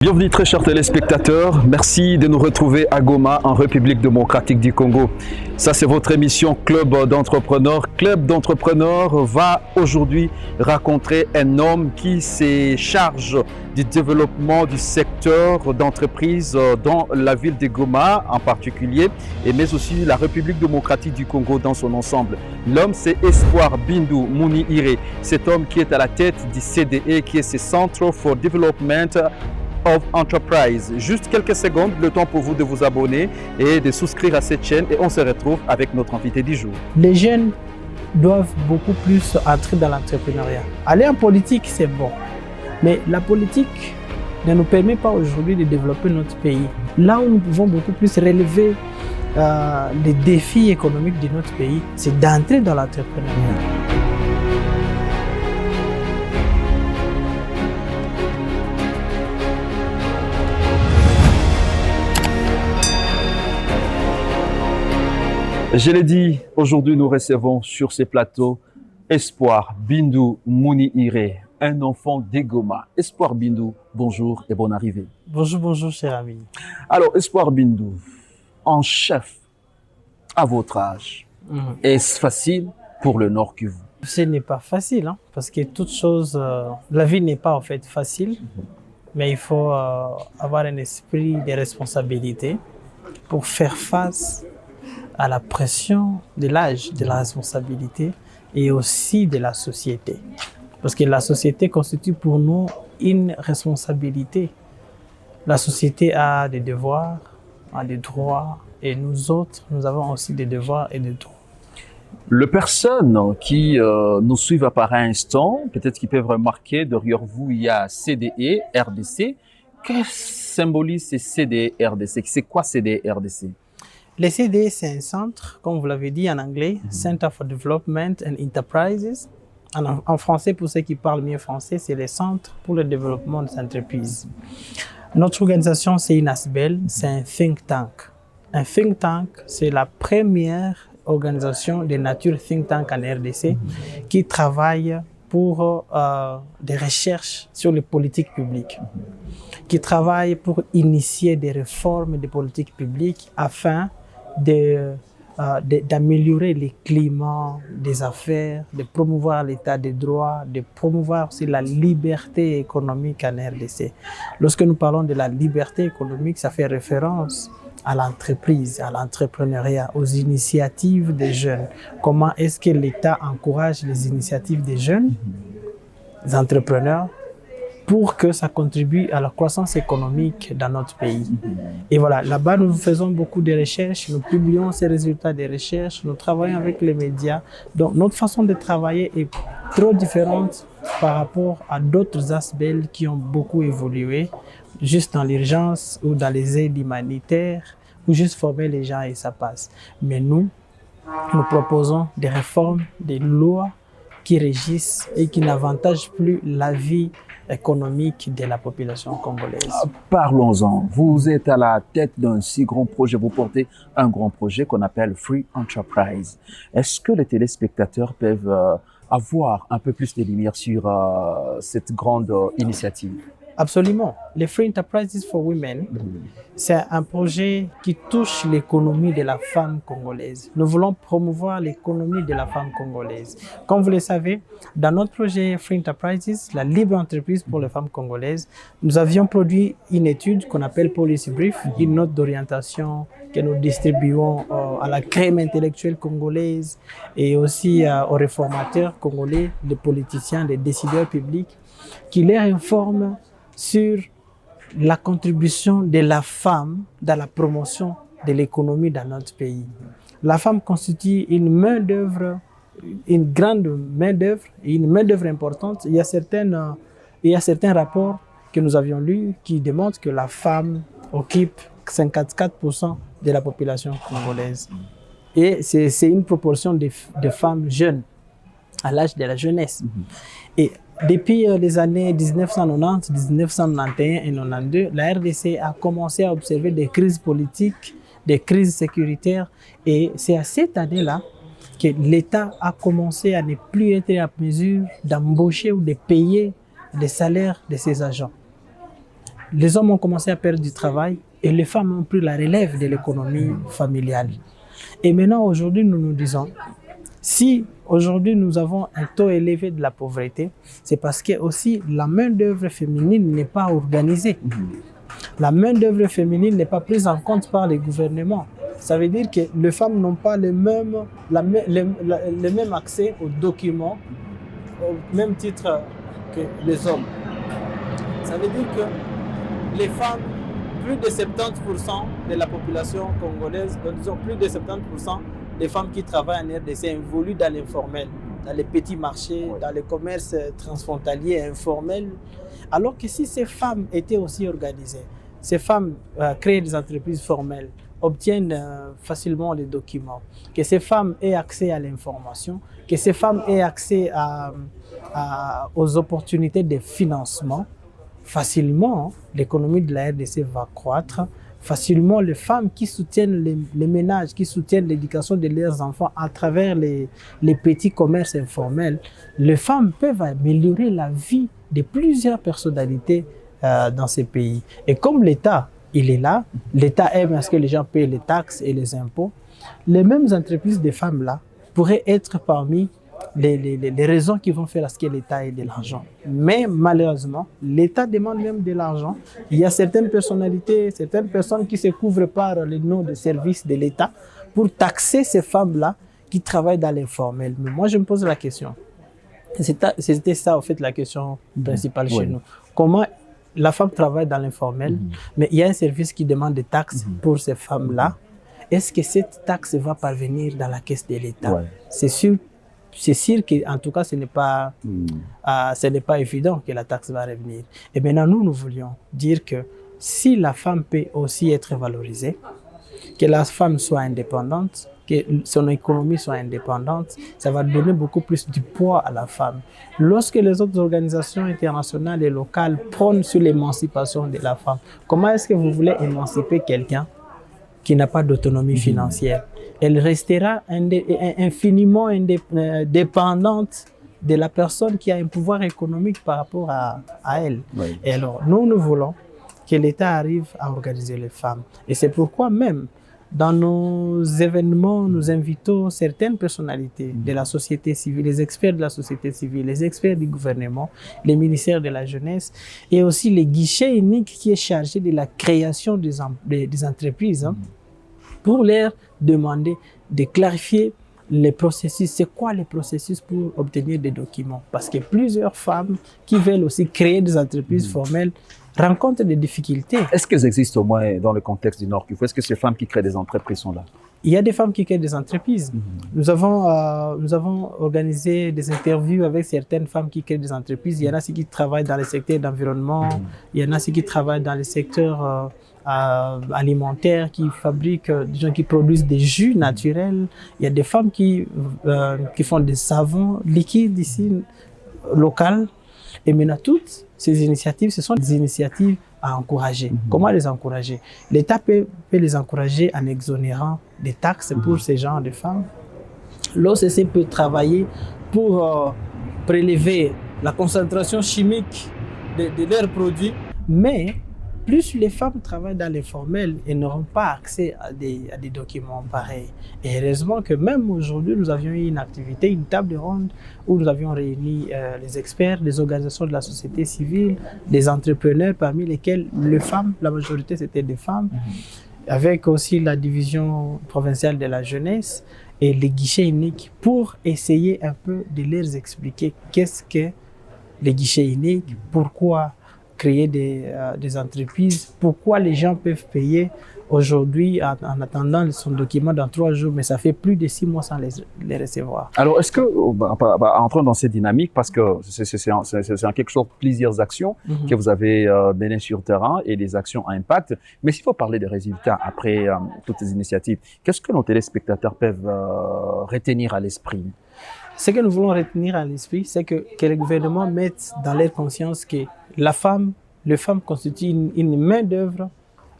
Bienvenue très chers téléspectateurs, merci de nous retrouver à Goma en République démocratique du Congo. Ça c'est votre émission Club d'entrepreneurs. Club d'entrepreneurs va aujourd'hui rencontrer un homme qui se charge du développement du secteur d'entreprise dans la ville de Goma en particulier, mais aussi la République démocratique du Congo dans son ensemble. L'homme c'est Espoir Bindu Mouni-Iré, cet homme qui est à la tête du CDE qui est ce Centre for Development of Enterprise. Juste quelques secondes, le temps pour vous de vous abonner et de souscrire à cette chaîne et on se retrouve avec notre invité du jour. Les jeunes doivent beaucoup plus entrer dans l'entrepreneuriat. Aller en politique, c'est bon, mais la politique ne nous permet pas aujourd'hui de développer notre pays. Là où nous pouvons beaucoup plus relever les défis économiques de notre pays, c'est d'entrer dans l'entrepreneuriat. Je l'ai dit, aujourd'hui nous recevons sur ces plateaux Espoir Bindu Mouni-Iré, un enfant de Goma. Espoir Bindu, bonjour et bonne arrivée. Bonjour, bonjour cher ami. Alors Espoir Bindu, en chef, à votre âge, est-ce facile pour le Nord Kivu? Ce n'est pas facile, hein, parce que toute chose, la vie n'est pas en fait facile, mais il faut avoir un esprit de responsabilité pour faire face à la pression de l'âge, de la responsabilité et aussi de la société. Parce que la société constitue pour nous une responsabilité. La société a des devoirs, a des droits et nous autres, nous avons aussi des devoirs et des droits. Les personnes qui nous suivent par instant, peut-être qu'ils peuvent remarquer derrière vous, il y a CDE, RDC. Que symbolise ce CDE, RDC? C'est quoi CDE, RDC? Le CDE, c'est un centre, comme vous l'avez dit en anglais, Center for Development and Enterprises. En français, pour ceux qui parlent mieux français, c'est le Centre pour le développement des entreprises. Notre organisation, c'est une ASBEL, c'est un think tank. Un think tank, c'est la première organisation de nature think tank en RDC qui travaille pour des recherches sur les politiques publiques, qui travaille pour initier des réformes des politiques publiques afin d'améliorer les climats des affaires, de promouvoir l'état des droits, de promouvoir aussi la liberté économique en RDC. Lorsque nous parlons de la liberté économique, ça fait référence à l'entreprise, à l'entrepreneuriat, aux initiatives des jeunes. Comment est-ce que l'État encourage les initiatives des jeunes entrepreneurs pour que ça contribue à la croissance économique dans notre pays. Et voilà, là-bas, nous faisons beaucoup de recherches, nous publions ces résultats des recherches, nous travaillons avec les médias. Donc, notre façon de travailler est trop différente par rapport à d'autres ASBEL qui ont beaucoup évolué, juste dans l'urgence ou dans les aides humanitaires, ou juste former les gens et ça passe. Mais nous proposons des réformes, des lois qui régissent et qui n'avantagent plus la vie économique de la population congolaise. Parlons-en. Vous êtes à la tête d'un si grand projet, vous portez un grand projet qu'on appelle Free Enterprise. Est-ce que les téléspectateurs peuvent avoir un peu plus de lumière sur cette grande initiative? Absolument. Les Free Enterprises for Women, c'est un projet qui touche l'économie de la femme congolaise. Nous voulons promouvoir l'économie de la femme congolaise. Comme vous le savez, dans notre projet Free Enterprises, la libre entreprise pour les femmes congolaises, nous avions produit une étude qu'on appelle Policy Brief, une note d'orientation que nous distribuons à la crème intellectuelle congolaise et aussi aux réformateurs congolais, les politiciens, les décideurs publics, qui les informent sur la contribution de la femme dans la promotion de l'économie dans notre pays. La femme constitue une main-d'œuvre, une grande main-d'œuvre et une main-d'œuvre importante. Il y a certains rapports que nous avions lus qui démontrent que la femme occupe 54% de la population congolaise. Et c'est une proportion de femmes jeunes, à l'âge de la jeunesse. Et depuis les années 1990, 1991 et 1992, la RDC a commencé à observer des crises politiques, des crises sécuritaires. Et c'est à cette année-là que l'État a commencé à ne plus être en mesure d'embaucher ou de payer les salaires de ses agents. les hommes ont commencé à perdre du travail et les femmes ont pris la relève de l'économie familiale. Et maintenant, aujourd'hui, nous nous disons, si aujourd'hui nous avons un taux élevé de la pauvreté, c'est parce que aussi la main-d'œuvre féminine n'est pas organisée. La main-d'œuvre féminine n'est pas prise en compte par les gouvernements. Ça veut dire que les femmes n'ont pas le même accès aux documents au même titre que les hommes. Ça veut dire que les femmes, plus de 70% de la population congolaise, donc disons plus de 70% des femmes qui travaillent en RDC évoluent dans l'informel, dans les petits marchés, dans les commerces transfrontaliers informels. Alors que si ces femmes étaient aussi organisées, ces femmes créent des entreprises formelles, obtiennent facilement les documents, que ces femmes aient accès à l'information, que ces femmes aient accès aux opportunités de financement, facilement, l'économie de la RDC va croître. Facilement, les femmes qui soutiennent les ménages, qui soutiennent l'éducation de leurs enfants à travers les petits commerces informels, les femmes peuvent améliorer la vie de plusieurs personnalités dans ces pays. Et comme l'État, il est là, l'État aime à ce que les gens payent les taxes et les impôts, les mêmes entreprises de femmes-là pourraient être parmi les raisons qui vont faire à ce que l'État ait de l'argent. Mais malheureusement, l'État demande même de l'argent. Il y a certaines personnalités, certaines personnes qui se couvrent par le nom de services de l'État pour taxer ces femmes-là qui travaillent dans l'informel. Mais moi, je me pose la question. C'était ça, en fait, la question principale chez nous. Comment la femme travaille dans l'informel, mais il y a un service qui demande des taxes pour ces femmes-là. Est-ce que cette taxe va parvenir dans la caisse de l'État? C'est sûr qu'en tout cas, ce n'est pas évident que la taxe va revenir. Et maintenant, nous voulions dire que si la femme peut aussi être valorisée, que la femme soit indépendante, que son économie soit indépendante, ça va donner beaucoup plus du poids à la femme. Lorsque les autres organisations internationales et locales prônent sur l'émancipation de la femme, comment est-ce que vous voulez émanciper quelqu'un qui n'a pas d'autonomie financière? Elle restera infiniment dépendante de la personne qui a un pouvoir économique par rapport à elle. Et alors, nous voulons que l'État arrive à organiser les femmes. Et c'est pourquoi même, dans nos événements, nous invitons certaines personnalités de la société civile, les experts de la société civile, les experts du gouvernement, les ministères de la jeunesse et aussi les guichets uniques qui est chargé de la création des entreprises pour leur demander de clarifier les processus. C'est quoi les processus pour obtenir des documents? Parce que plusieurs femmes qui veulent aussi créer des entreprises formelles rencontrent des difficultés. Est-ce qu'elles existent au moins dans le contexte du Nord Kivu? Est-ce que ces femmes qui créent des entreprises sont là? Il y a des femmes qui créent des entreprises. Nous avons organisé des interviews avec certaines femmes qui créent des entreprises. Il y en a qui travaillent dans le secteur d'environnement, il y en a qui travaillent dans le secteur alimentaire, qui fabriquent, des gens qui produisent des jus naturels. Il y a des femmes qui font des savons liquides ici, locaux. Et maintenant, toutes ces initiatives, ce sont des initiatives à encourager. Comment les encourager? L'État peut les encourager en exonérant des taxes pour ces genres de femmes. L'OCC peut travailler pour prélever la concentration chimique de leurs produits, mais plus les femmes travaillent dans l'informel, elles n'auront pas accès à des documents pareils. Et heureusement que même aujourd'hui, nous avions eu une activité, une table ronde, où nous avions réuni les experts, les organisations de la société civile, des entrepreneurs, parmi lesquels les femmes, la majorité c'était des femmes, avec aussi la division provinciale de la jeunesse et les guichets uniques pour essayer un peu de leur expliquer qu'est-ce que les guichets uniques, pourquoi créer des entreprises, pourquoi les gens peuvent payer aujourd'hui en attendant son document dans 3 jours, mais ça fait plus de 6 mois sans les recevoir. Alors, est-ce que, entrons dans cette dynamique, parce que c'est en quelque sorte plusieurs actions que vous avez menées sur le terrain et des actions à impact, mais s'il faut parler des résultats après toutes ces initiatives, qu'est-ce que nos téléspectateurs peuvent retenir à l'esprit? Ce que nous voulons retenir à l'esprit, c'est que le gouvernement mette dans leur conscience que les femmes constituent une main-d'œuvre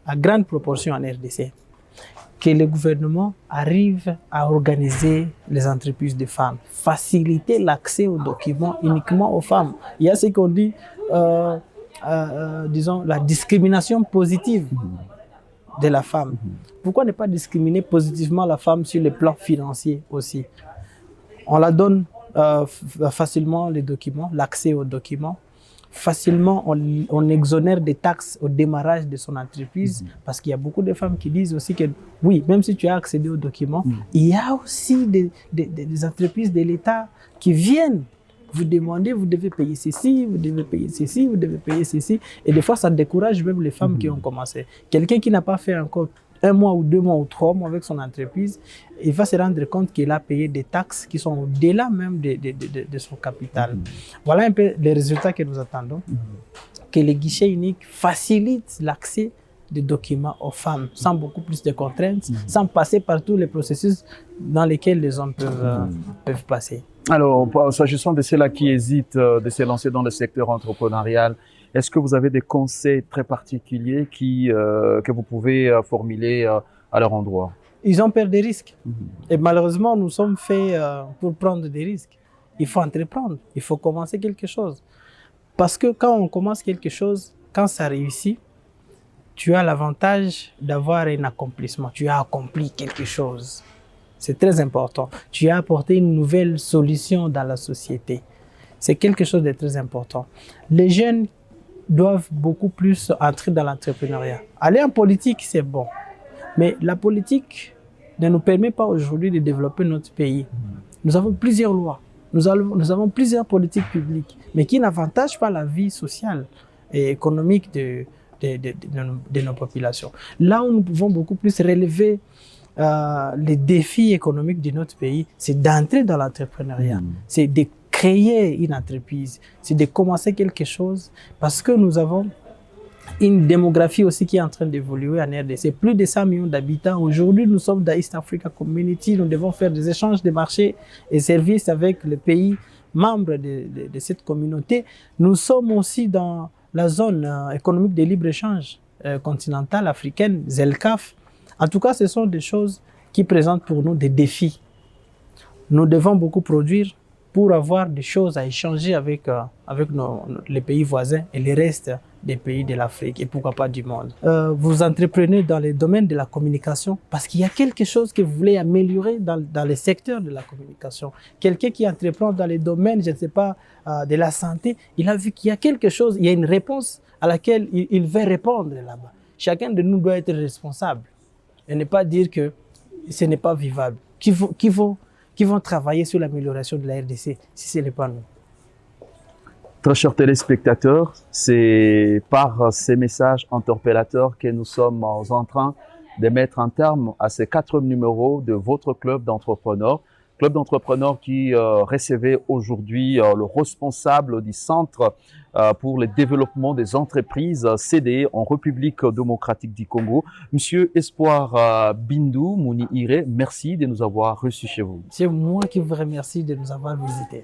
à grande proportion en RDC. Que le gouvernement arrive à organiser les entreprises de femmes, faciliter l'accès aux documents uniquement aux femmes. Il y a ce qu'on dit, disons, la discrimination positive de la femme. Pourquoi ne pas discriminer positivement la femme sur le plan financier aussi? On la donne facilement les documents, l'accès aux documents. Facilement, on exonère des taxes au démarrage de son entreprise, parce qu'il y a beaucoup de femmes qui disent aussi que oui, même si tu as accédé aux documents, il y a aussi des entreprises de l'État qui viennent vous demander, vous devez payer ceci, vous devez payer ceci, vous devez payer ceci. Et des fois, ça décourage même les femmes qui ont commencé. Quelqu'un qui n'a pas fait encore 1 mois ou 2 mois ou 3 mois avec son entreprise, il va se rendre compte qu'il a payé des taxes qui sont au-delà même de son capital. Voilà un peu les résultats que nous attendons. Que les guichets uniques facilitent l'accès des documents aux femmes sans beaucoup plus de contraintes, sans passer par tous les processus dans lesquels les hommes peuvent passer. Alors, s'agissant de ceux-là qui hésitent de se lancer dans le secteur entrepreneurial, est-ce que vous avez des conseils très particuliers que vous pouvez formuler à leur endroit? Ils ont peur des risques. Et malheureusement, nous sommes faits pour prendre des risques. Il faut entreprendre, il faut commencer quelque chose. Parce que quand on commence quelque chose, quand ça réussit, tu as l'avantage d'avoir un accomplissement. Tu as accompli quelque chose. C'est très important. Tu as apporté une nouvelle solution dans la société. C'est quelque chose de très important. Les jeunes doivent beaucoup plus entrer dans l'entrepreneuriat. Aller en politique, c'est bon. Mais la politique ne nous permet pas aujourd'hui de développer notre pays. Nous avons plusieurs lois. Nous avons plusieurs politiques publiques, mais qui n'avantagent pas la vie sociale et économique de nos populations. Là où nous pouvons beaucoup plus relever les défis économiques de notre pays, c'est d'entrer dans l'entrepreneuriat, c'est de créer une entreprise, c'est de commencer quelque chose, parce que nous avons une démographie aussi qui est en train d'évoluer en RDC. Plus de 100 millions d'habitants. Aujourd'hui, nous sommes dans East Africa Community. Nous devons faire des échanges de marchés et services avec les pays membres de cette communauté. Nous sommes aussi dans la zone économique de libre-échange continentale africaine, ZELCAF. En tout cas, ce sont des choses qui présentent pour nous des défis. Nous devons beaucoup produire pour avoir des choses à échanger avec les pays voisins et le reste des pays de l'Afrique et pourquoi pas du monde. Vous entreprenez dans le domaine de la communication parce qu'il y a quelque chose que vous voulez améliorer dans le secteur de la communication. Quelqu'un qui entreprend dans le domaine, je ne sais pas, de la santé, il a vu qu'il y a quelque chose, il y a une réponse à laquelle il veut répondre là-bas. Chacun de nous doit être responsable et ne pas dire que ce n'est pas vivable. Qui vont travailler sur l'amélioration de la RDC si ce n'est pas nous. Très chers téléspectateurs, c'est par ces messages interpellateurs que nous sommes en train de mettre un terme à ces 4 numéros de votre club d'entrepreneurs. Club d'entrepreneurs qui recevait aujourd'hui le responsable du Centre pour le développement des entreprises CDE en République démocratique du Congo, Monsieur Espoir Bindou Mouni Iré. Merci de nous avoir reçus chez vous. C'est moi qui vous remercie de nous avoir visités.